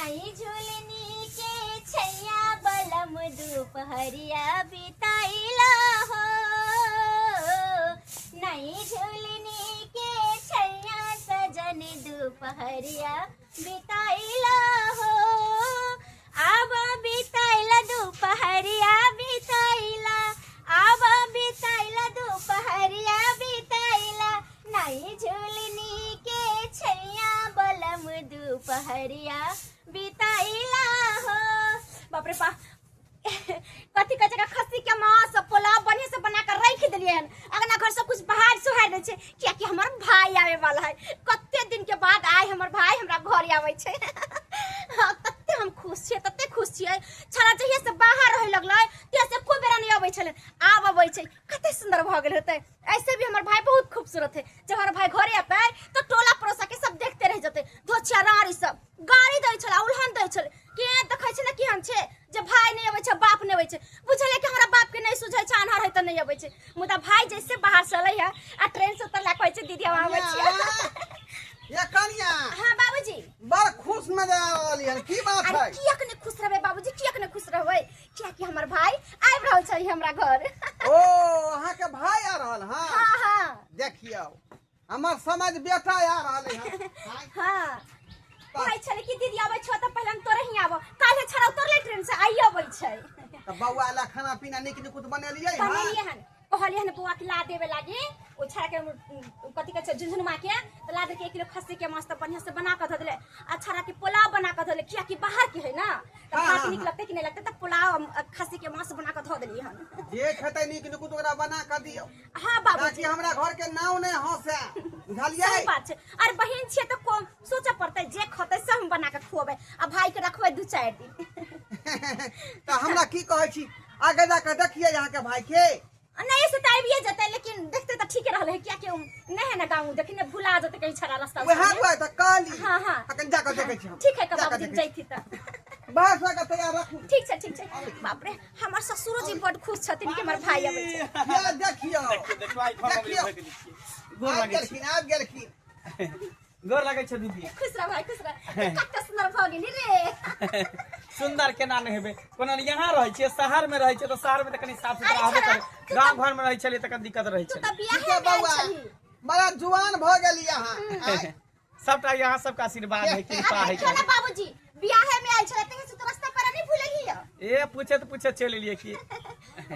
नई झूलनी के छैया बलम दोपहरिया बिताइला हो। नई झूलनी के छैया सजन दोपहरिया बिताइला हो। अब बिताइला दोपहरिया बिताइला, अब बिताइला दोपहरिया बिताइला। नई झूलनी के छैया बलम दोपहरिया बिताइला हो। बाप रे बाप, कथी का जगह खस्सी के मांस पुलाव बढ़िया से बना कर रख दिलिए हन। अगना घर सब कुछ बाहर सुहार दे छे किया कि हमर भाई आवे वाला है। कते दिन के बाद आए हमर भाई हमरा घर आवे छे। हां तते हम खुश छे, तते खुश छे। छरा जहिया से बाहर रहे लगलै ते से खूब बेरा नहीं आवे छले, आब आवे छे। कते सुंदर भ गेल होते। ऐसे भी हमर भाई बहुत खूबसूरत है। जब हमर भाई घरे आते तो टोला पड़ोसा के सब देखते रह जते। धोछिया रारी सब गाड़ी दै छला, उल्हन दै छले के देखै छै न कि हम छे जे भाई नहीं आवे छे, बाप नहीं आवे छे। बुझले कि हमरा बाप के नहीं सुझै छै, अनहार है त नहीं आवे छे। मुदा भाई जैसे बाहर से अलै है आ ट्रेन से उतरला कहै छै दीदी हम आवे छी। ये कनिया हां बाबूजी बड़ खुश नजर आ रहली है, की बात है? अरे किया कने खुश रहबे बाबूजी, किया कने खुश रहबे? किया कि हमर भाई आइब रहल छै हमरा घर। ओ अहाँ के भाई आ रहल हां? हां हां देखियो हमर समझ बेटा आ रहल है। हां कहै छले कि दीदी आबै छ त पहिले हम तोरे ही आबो। काल्हे छरा उतरले ट्रेन से आई आबै छै। त बौआ ला खाना पीना निक निकुत बनेलियै हां? बनेलिए हन, कहलिए हन बुआ के ला देबे लागी। ओ छरा के कथि के झुनझुनमा के त ला दे के 1 किलो खस्सी के मांस त बढ़िया से बना के ध देले। आ छरा के पुलाव बना के धले किया कि बाहर के है ना, त खात निक लगते कि नहीं लगते त पुलाव खस्सी के मांस बना के ध देली हन। जे खेतै निक निकुत ओकरा बना के दियो। हां बाबूजी ताकि हमरा घर के नाव नै हंसे। बुझलियै? सही बात छै। अरे बहिन छे त को सोचे पड़ते जे खते से हम बना के खुआबे आ भाई के रखबे 2-4 दिन। त हमरा की कहै छी आगे जाके देखिए यहाँ के भाई के। नहीं से ताइबिए जते, लेकिन देखते त ठीक रहले है। क्या के नहीं है ना गांव देखने भुला जते कहीं छरा रास्ता वे हां वे त काली हां हां अकन जाके देखे छी हम। ठीक है बाबूजी जैती त बस लगा तैयार रखू। ठीक छै। बाप रे हमर ससुरो जी बड खुश छथिन कि हमर भाई आबै छै। या देखियो देखो आई फोन में भेज दी गोर आ लागे छी। गेलखिन आ गेलखिन। गोर लागे छ दीदी। खुश रह भाई खुश रह। कते सुंदर भ गेली रे। सुंदर केना नहीं हेबे? कोनो यहाँ रहे छे, शहर में रहे छे तो शहर में त कनी साफ सुथरा रहबे करे। गांव घर में रहे छले त कनी दिक्कत रहे तू छे। त बियाह ठीक है में आइल बौआ छली। बड़ा जुआन भ गेली यहाँ। सबटा यहाँ सबका आशीर्वाद है, कृपा है। चला बाबूजी बियाह में आइल छले तहे से तो रास्ता पर नहीं भूलही है। ए पूछे तो पूछे चल लिए कि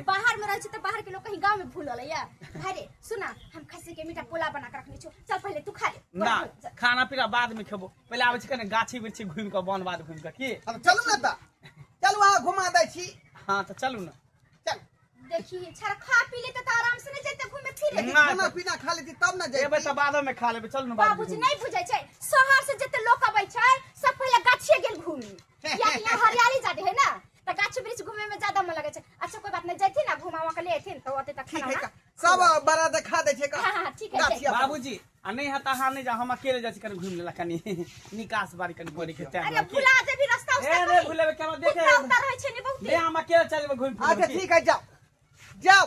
बाहर में रहे छ त बाहर के लोग कहीं गांव में भूलल है या। भाई रे सुना हम खस्सी के मीठा पोला बना के रखनी छु, चल पहले तू खा ले। ना खाना पीना बाद में खेबो, पहले आवे छ कने गाछी बिरछी घूम के वन बाद घूम के की। अब चलू ना त चलू वहाँ घुमा दै छी। हां तो चलू ना। चल देखी छर खा पी ले त आराम से नहीं जते घूमे फिरे। ना खाना पीना खा लेती तब ना एबे जाई। त बाद में खा लेबे। चल ना बाद में। बाबूजी नहीं बुझै छै, शहर से जते लोग आबै छै सब पहले गाछिए गेल घूमी। किया कि यहाँ हरियाली ज्यादा है ना, त गाछ वृक्ष घूमे में ज्यादा मन लगे छै। अच्छा कोई बात नहीं जैथी ना घुमावा के लेथिन तो ओते तक ठीक खाना है ना। सब बड़ा दिखा दे छै का। हां ठीक है गाछिया पर। बाबूजी आ नहीं हता हां नहीं जा, हम अकेले जाय छी कने घूम लेला कनी निकास बारी कनी पड़ी के टाइम। अरे भुला दे भी रास्ता ए उसका। रे भूलेबे केना देखे। उतर रहे छै ने ले बहुते। हम अकेले चलबे घूम फिर। अच्छा ठीक है जाओ जाओ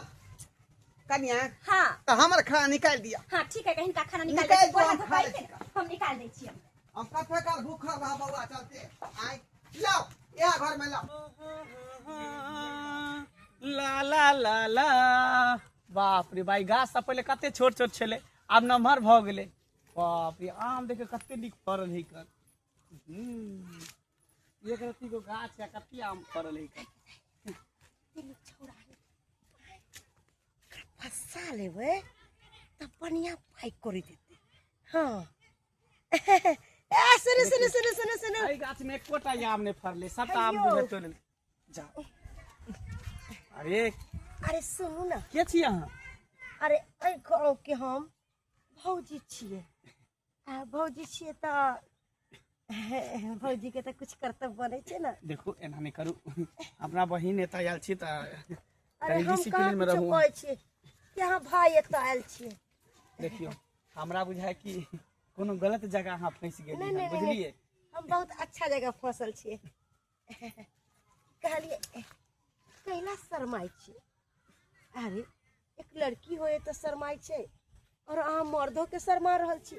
कनिया हां तो हमर खाना निकाल दिया। हां ठीक है कहीं का खाना निकाल निकाल दे दो, बोला हम तो खा भाई लेते। हम निकाल दे छी। हम कथे काल भूखा रह बौआ चलते आइ लाओ यहाँ घर में लाओ। ला ला ला ला बाप रे भाई गाछ सब पहले कते छोट छोट छले, अब नमहर भ गेले। बाप रे आम देखे कते निक फरल है कर। एक रत्ती को गाछ या कते आम फरल है कर। फंसा लेबे तब बढ़िया पाई कर देते। हाँ सुनो आई गाछ में एकोटा आम नहीं फरले, सबटा आम बुझे तोड़ जा। अरे अरे सुनू ना, के छी अहाँ? अरे गाँव के हम भौजी छिए। भौजी छिए तो भौजी के तो कुछ कर्तव्य बने छे ना। देखो एना नहीं करू, अपना बहिन एता आयल छी त अरे हम डिसिप्लिन कहाँ में कुछ रहू। कहै छिए कि हाँ भाई एता आयल छिए। देखियो हमरा बुझाय कि कोनो गलत जगह अहाँ फंस गेली नहीं, हैं, नहीं, बुझलिए? हम बहुत अच्छा जगह फसल छिए। कहलिए कैला शरमाई छिए। अरे एक लड़की होए तो शरमाई छे और अहाँ मर्दों के शरमा रहल छी।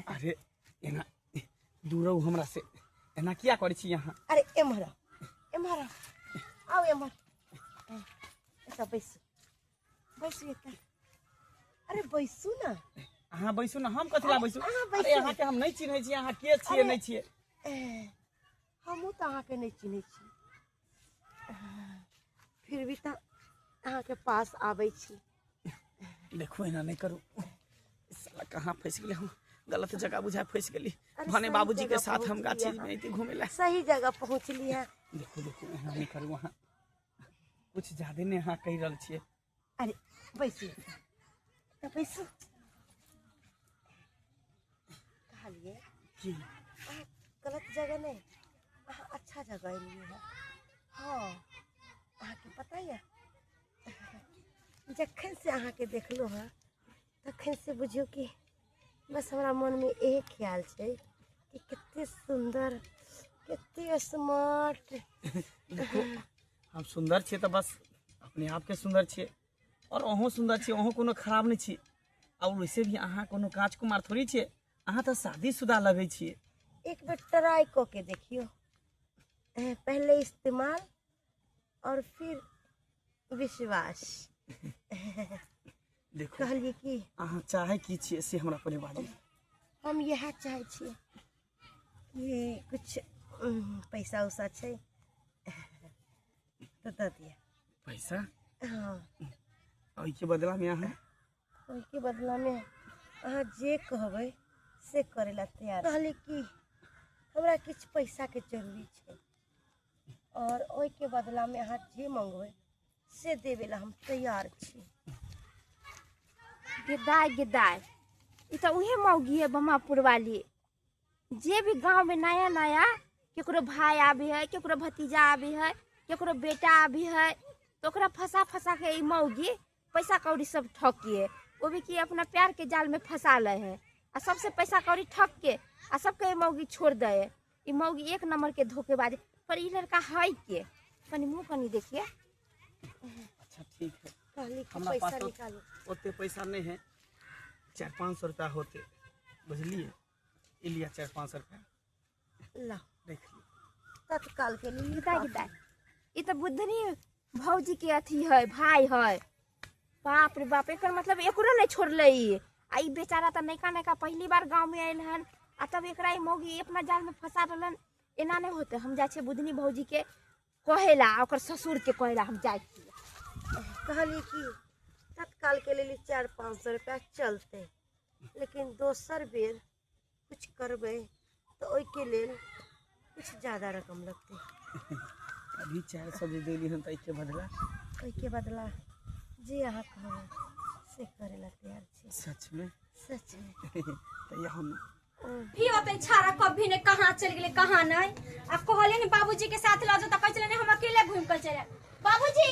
अरे एना दूर हमरा से एना किया करै छी यहाँ? अरे एम्हर आओ एम्हर ऐसा बैसू एतऽ। अरे बैसू ना। अहाँ बैसू ना, हम कथी ला बैसू? अहाँ बैसू। अरे अहाँ के हम नहीं चिन्है छी, अहाँ के छियै नहीं छियै? हमहूँ तऽ अहाँके नहीं चिन्है छी, फिर भी तऽ अहाँके पास आबै छी। देखो एना नहीं करू, साला कहाँ फंस गेली हम, गलत जगह बुझा फंस गेली। अरे भने सही बाबूजी के जगह साथ हम पहुँच गाछी लिया। में ऐते घूमे ला। सही जगह पहुँचली है। देखो एना नहीं करू, अहाँ कुछ ज्यादा ने अहाँ कहि रहल छियै। अरे बैसू तऽ बैसू। कहलिए की अहाँ गलत जगह नहीं, अहाँ अच्छा जगह एलिए है। हाँ अहाँके पता यऽ, जखन से अहाँके देखलो है तखन से बुझियो कि बस हमरा मन में एक ख्याल छै कि कते सुंदर, कते स्मार्ट। देखो हम सुंदर छियै तऽ बस अपने आप के सुंदर छियै, और अहूँ सुंदर छियै, अहूँ कोनो खराब नहीं छियै। और वैसे भी अहाँ कोनो राजकुमार थोड़ी छियै, अहाँ तऽ शादीशुदा लगै छियै। एक बार ट्राई को के देखियो, पहले इस्तेमाल और फिर विश्वास। देखो कहलिए कि अहाँ चाहे की छियै से हमरा पहले बाजू। हम यह चाहे छियै कि कुछ पैसा उसा छै तो दे दिया। पैसा? हाँ और के बदला में अहाँ? ओहिके बदला में अहाँ जे कहबै से करे ला तैयार। कहली कि हमरा किछ पैसा के जरूरी छै, और ओहिके बदला में अहाँ जे मंगबै से देवे ला हम तैयार छी। गिदाय ई तो उहे मौगी है बमापुर वाली, जे भी गांव में नया नया केकरो भाई आबी है, केकरो भतीजा आबी है, केकरो बेटा आबी है, तो ओकरा फंसा के ई मौगी पैसा कौड़ी सब ठकिए, वो भी कि अपना प्यार के जाल में फंसा ले है, आ सबसे पैसा कौड़ी ठक के आ सबके मौगी छोड़ दे है। ई मौगी एक नंबर के धोखेबाज। पर ई लड़का है के, कनी मुँह कनी देखिए। अच्छा ठीक है, कहली कि हमरा पैसा पास निकालो। ओते पैसा नहीं है, 400-500 रुपया होते, बुझलिए? ई लिया 400-500 रुपया, ला देख ली। तत्काल के लिए गिदाय ई तो बुद्धनी भौजी के अथी है, भाई है। बाप रे बाप, एकर मतलब एकरो नहीं छोड़ले ई। आ ई बेचारा तो नैका पहली बार गांव में आयल हन, आ तब एकरा ई मौगी अपना जाल में फंसा रहलन। एना नहीं होते, हम जाए बुद्धनी भौजी के कहेला, ओकर ससुर के कहेला हम जाए। कहली कि तत्काल के लिए 400-500 रुपया चलते, लेकिन दोसर बेर कुछ करबे तो ओई के लेल कुछ ज्यादा रकम लगते। अभी 400 दे देली हम, के बदला ओई के बदला जे अहाँ कहबै से करे ला तैयार छी। सच में? सच में। तो ये हम भी होते छारा कभी ने कहाँ चल गेले कहाँ नहीं। अब कहले ने बाबूजी के साथ ला जो, तो कह चले ने हम अकेले घूम कर चले। बाबूजी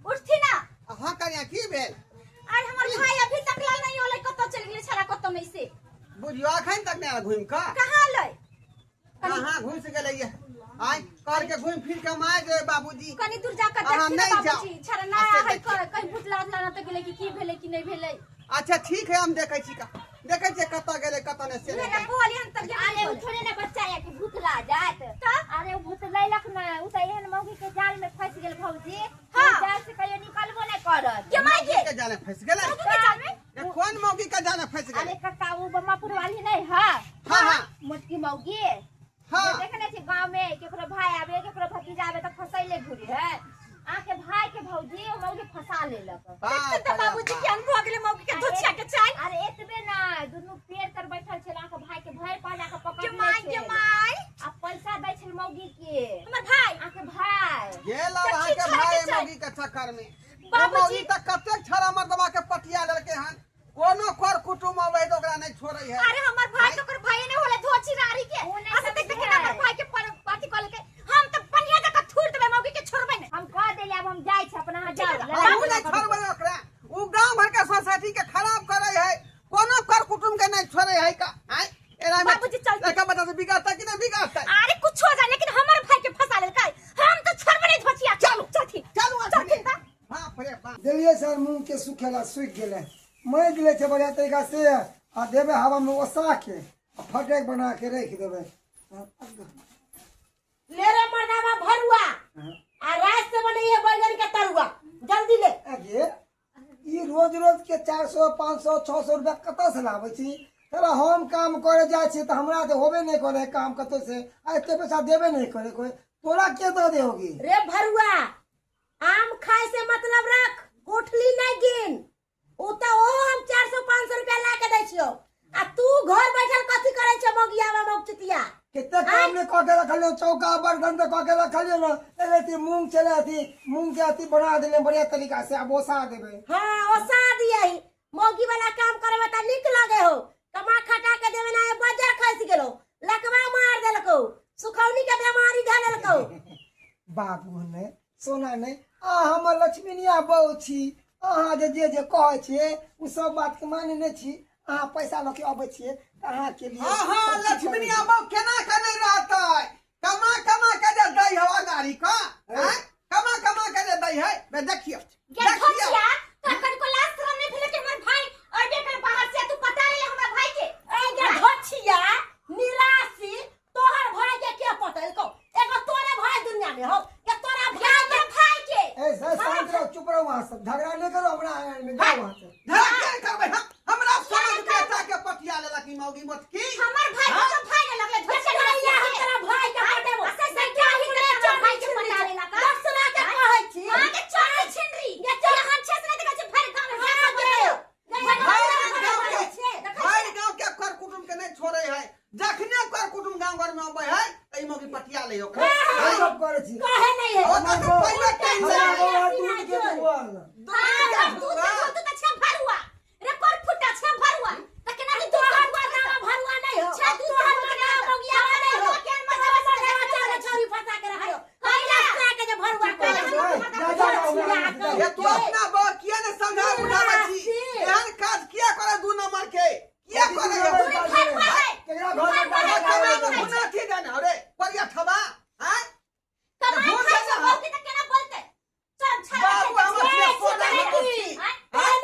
उठती ना। हाँ कन्या की भेल? अरे हमर भाई अभी तक लाल नहीं होले, कतो चल गेले छारा कतो में से। बुझियो अखन तक नहीं घूम का कहाँ ले? कहाँ घूम से गेलै ये? आइ कर के घूम फिर के माय जे बाबूजी कनी दूर जाकर अहाँ देखी ना नहीं जाओ। बाबूजी, छारा ना अच्छा, है देखिए। कहीं भूतला ना तो गेले कि भेले कि नहीं भेले। अच्छा ठीक है, हम देखे छी का देखे छी कत गेलै कत ने से मेरा बोली हम तक अरे उ थोड़े ना बच्चा है कि भूतला जात। अरे उ भूत लैलक ना, उ त एहन मौगी के जाल में फंस गेल भौजी। हाँ। जाल से कहियो निकलबो नहीं करत। के माई के के जाने फंस गेलै। मौगी के जाल में? ये कौन मौगी का जाने फंस अरे गेलै? कक्का उ बम्मापुर वाली नहीं है? हाँ हाँ मोटकी मौगी। हाँ जे देखने छी गांव में केकरो भाई आवे केकरो भतीजा आवे त फसैले घुरी है। आके भाई के भौजी उ मौगी फंसा लेलक। हाँ तो बाबूजी के अनुभव गेले मौगी के धोछिया के चाल। अरे एतबे ना, दुनु पेड़ तर बैठल छल, आके भाई के भय पा जाके पकड़ के ले माई के माई आ पैसा दै छल मौगी के। हमर भाई आके भाई गेल अब सच्ची के छड़ भाई के चल। मौगी के चक्कर में बाबूजी। मौगी तक कते छरा मर्दवा के पटिया लड़के हन, कोनो कर कुटुम आवे तो ओकरा नहीं छोड़ै है। अरे हमर भाई तो कर भाई ने होले धोछी रारी के। उ नहीं ऐसे देख समझे के है। हमर भाई के पार्टी कॉल के हम तो पनिया जका थूर देबे मौगी के छोड़बे ने। हम कह देले अब हम जाय छ अपना जाओ। हम नहीं छोड़बै ओकरा, उ गांव भर के सोसाइटी के खराब करे है, कोनो कर कुटुम के नहीं छोड़े है का। आइ एना में बाबूजी चल। लड़का बता से बिगाड़ता कि नहीं बिगाड़ता? अरे कुछ हो जाए लेकिन हमर भाई के फंसा ले का हम तो छोड़बे नहीं धोछिया। चलो चल चलू चल चिंता। बाप रे बाप। देलिए सर मुंह के सुखेला सूख गेले, मर गेले छे बढ़िया तरीका से, आ देवे हवा में ओसा के आ फटेक बना के रख देवे। 400 500 600 रुपया कतऽ से लाबै छी? तोरा हम काम करे जाइ छी तो हमरा तो होबे नहीं करे काम कतो से आ एते पैसा देबे नहीं करे कोई, तोरा के दे दे होगी? रे भरुआ, आम खाए से मतलब रख, कोठली नहीं गिन। ओ तो हम 400 500 रुपया ला के दै छियो, आ तू घर बैठल कथी करे छ मोगिया में मोगचतिया? कितने काम ने कह के रखलियो, चौका बर्तन तो कह के रखलियो ना, एलेती मूंग चले थी, मूंग के अथी बना देले बढ़िया तरीका से, अब ओसा देबे। हां ओसा दियही, मोगी वाला काम करे में त निक लगे हो, कमा खटा के देवे ना बाजार खस गेलो, लकवा मार देलको, सुखौनी के बीमारी धलेलको। बाबू ने सोना ने आ हमर लक्ष्मीनिया बहू छी, अहाँ जे कहै छियै उ सब बात के माने नै छी। अहाँ पैसा लके आबै छियै त अहाँ के लिए हाँ लक्ष्मी अब केना के नहीं रहते, कमा कमा के दे दई हवा गाड़ी का, कमा कमा के दे दई है। मैं देखियो धोतिया तखन को लास्ट रन नहीं भेले के हमर भाई और बेकर बाहर से तू पता नहीं हमरा भाई के ए गे धोछिया निराशी, तोहर भाई के पटल को? एगो तोरे भाई दुनिया में हो, या तोरा भाई के? ए सर शांत रहो, चुप रहो, वहां सब झगड़ा नहीं करो हमरा आंगन में, जाओ वहां से। धड़के करबे हमरा समझ बेटा के पटिया लेला की मौगी मत की हमर भाई के तो भाई ने लगले धोतिया हम तेरा भाई के पटेबो, से क्या ही करे भाई के पटा लेला का सुना के कहै छी हां के चोरी छिनरी ये तो हम छे से देखा छ भर गांव में भाई गांव के कर कुटुम के नहीं छोड़े है, जखने कर कुटुम गांव घर में आबे है तई मौगी पटिया ले ओकरा सब करे छी कहे नहीं है। ओ तो पहले टाइम से दूध के बुआल तू तो छ भरुआ रे कर फुटा छ भरुआ तकना तू भरुआ नहीं हो, छ तू मोगिया नहीं हो, छोरी फंसा के रखो, कैला के जे भरुआ ये तू अपना बा किया ने समझा बुझावे छी, एहन काज किया करे दू नंबर के किया करे केकरा घर में गुना थी जाने रे परिया खबा हैं कमाई खाई से हो के त केना बोलते चल छा बाबू हमर से सोना नहीं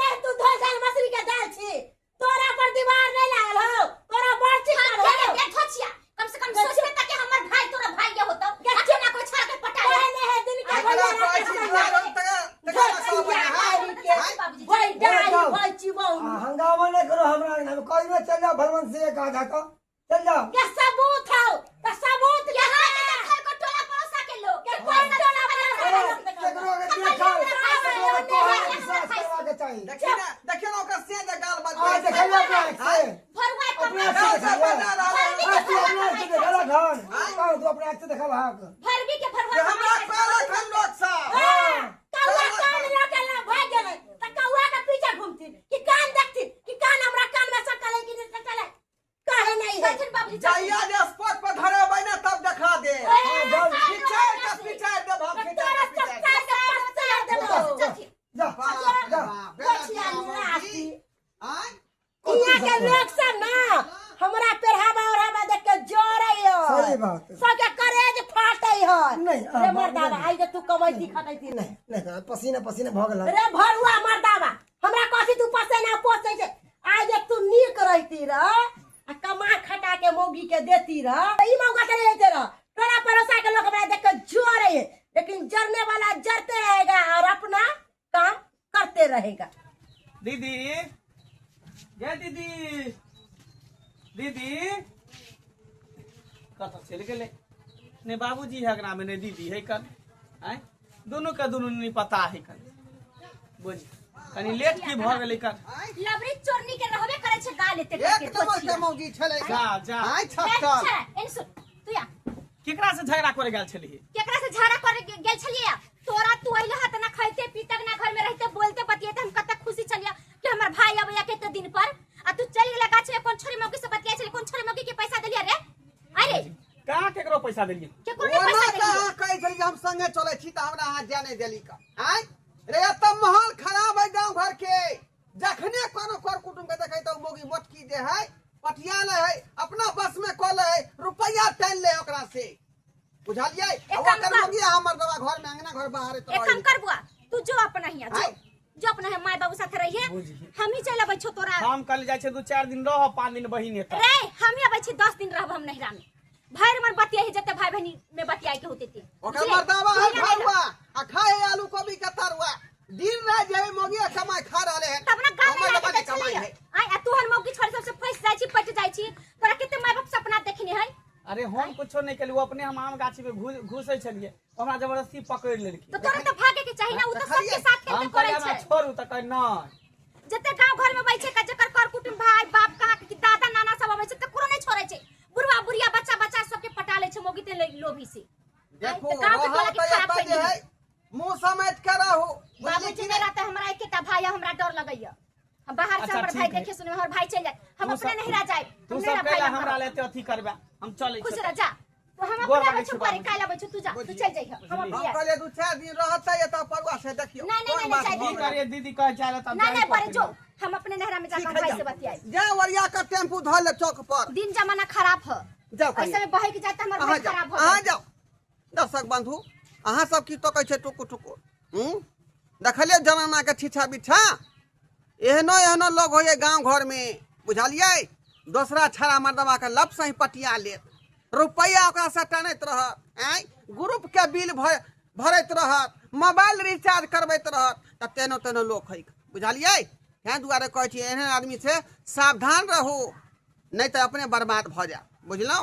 नहीं तू धोसल मछली के दाल छी, तोरा पर दीवार नहीं लागल हो, तोरा बर्ची कर हो के ठोचिया कम से कम सोच में तक हमर भाई तोरा भाई के होतो अच्छा ना कोई छा के पटा ले नहीं है दिन के भाई डाई भाई चिबौ हंगामा नहीं करो हमरा आंगन में, कोई में चल जाओ भरवन से कहा जाता, चल जाओ। के सबूत हो तो सबूत के हां के को टोला पड़ोसा के लोग के कोई टोला केकरो के देखा तो विश्वास करवा के चाहिए। देखिए ना ओकर से गाल बात आज देखिए अपना से भरुआ अपने से देखा घर कहो तू अपने से देखा भाग भरवी के ये भरुआ हमरा सारा खन लोग सा कौआ कान लगे ना भाग गेले त कौआ के पीछे घूमती कि कान देखती कि कान हमरा कान में सकल है कि नहीं सकल है, कहे नहीं है। सचिन बाबू जाइया जे स्पॉट पर धरे बैना तब दिखा दे पीछे का पीछे दे भाग के तोरा चक्का से पस्ता देबो जा जा बचिया निराशी आय इया के लोग सब ना हमरा पेरहावा ओरहावा देख के जोरे हो, सही बात है। सबके करेज फाटे हो। नहीं, रे मर्दावा आई जे तू कमाई दिखाते थी नहीं नहीं पसीना पसीना भग गला रे भरुआ मर्दावा हमरा कथी तू पसेना पोसे छे, आई जे तू नीक रहती र आ कमा खटा के मोगी के देती र ई मौका के लेते र, तोरा परोसा के लोग हमरा देख के जोरे है, लेकिन जरने वाला जरते रहेगा और अपना काम करते रहेगा। दीदी ये दीदी दीदी कत चल गेले ने बाबूजी झगड़ा में ने दीदी है कल आय दोनों का दोनों नहीं पता है कल बुझ कनी लेट की भ गेले कल लबरी चोरनी के रहबे करे छे गा लेते एक नंबर के मौगी छले जा जा आय छक्कल इन सुन तू या केकरा से झगड़ा करे गेल छली केकरा से झगड़ा करे गेल छलिए तोरा तू अइला हाथ ना खाइते पीतक ना घर में रहते बोलते बतियते हम कत खुशी छलिया कि हमर भाई आबैया के दिन पर आ तू चली गेला गाछ में कौन छोरी मौकी से बतिया छले, कौन छोरी मौकी के पैसा देलिया रे? अरे कहां केकरो पैसा देलिए के कोन पैसा ओना देलिया? का कहि छली हम संगे चले छी त हमरा हाथ जाने देली का आय रे त माहौल खराब है गांव घर के, जखने कोनो कर कुटुम के देखै त मोगी मोटकी दे है पटिया ले है अपना बस में को ले रुपया टाल ले ओकरा से बुझलिए ओकर मोगी हमर दवा घर में अंगना घर बाहर तो एक काम कर बुआ तू जो अपना हिया जो अपना है माय बाबू साथ रहिए हम ही चल आबै छो तोरा हम कल जाय छे 2-4 दिन रह 5 दिन बहिन हेता रे हम ही आबै छी 10 दिन रहब हम नहिरा में भैर मन बतिया ही जते भाई बहनी में बतिया के होते थे ओकर मर्दावा है भरुआ आ खाए आलू गोभी के तरुआ दिन रात जे मोगी कमाई खा रहले है तब ना गांव में कुछो नहीं केली, वो अपने हम आम गाछी में घुसे छलिए, हमरा जबरदस्ती पकड़ लेलकी। तो तोरा तो भागे के चाहिए ना, उ तो सबके साथ हम केते करे कहलिए छै। छोड़ू त कह नहीं, जते गांव घर में बैठे का जकर कर कुटुम भाई बाप का कि दादा नाना सब आबै छै त कोनो नहीं छोड़े छै, बुढ़वा बुढ़िया बच्चा बच्चा सबके पटा ले छै मोगी ते लोभी से। देखो तो गांव के टोला के खराब रहता कर है मुंह समेट के रहो। बाबूजी ने रहता हमरा एकेटा भाई हमरा डर लगैया, हम बाहर से अच्छा, हमर ठीक भाई है। देखे सुने हमर भाई चल जाए, हम तू अपने सब- नहीं रह जाए। तू सब कहला हमरा लेते अथी करबा, हम चलै खुश छी। रह जा, तो हम गोर अपने लागै बच्चों छै करे बाबूजी। काला बच्चों तू जा, तू चल जाइए हम हम अपने। कहले 2-4 दिन रहता है त परुआ से देखियो नहीं, नहीं, कोन नहीं, बात चाहिए। भऽ की गेलै। करिए दीदी कह चाहे तब नहीं नहीं पर जो हम अपने नहरा में ठीक जाकर है, भाई जाओ। से बतियाए। जा वरिया का टेम्पू धर ले चौक पर दिन जमाना खराब है, जाओ ऐसे में बहे के जाता हमर अहाँ भाई जाओ खराब हो अहाँ जाओ। दर्शक बंधु अहाँ सब की तो कहै छै टुकुर टुकुर देखलिए जनाना के ठिठा बिठा एहनो एहनो लोग होइए गांव घर में बुझलिए, दोसरा छड़ा मर्दवा के लप से ही पटिया लेत, रुपया ओकरा से टानैत रहत, ग्रुप के बिल भरैत रहत, मोबाइल रिचार्ज करबैत रहत, त तेनो तेनो लोग है बुझलिए। तैं दुआरे कहै छी एहन आदमी से सावधान रहू, नहीं तो अपने बर्बाद भ जाए, बुझलौ।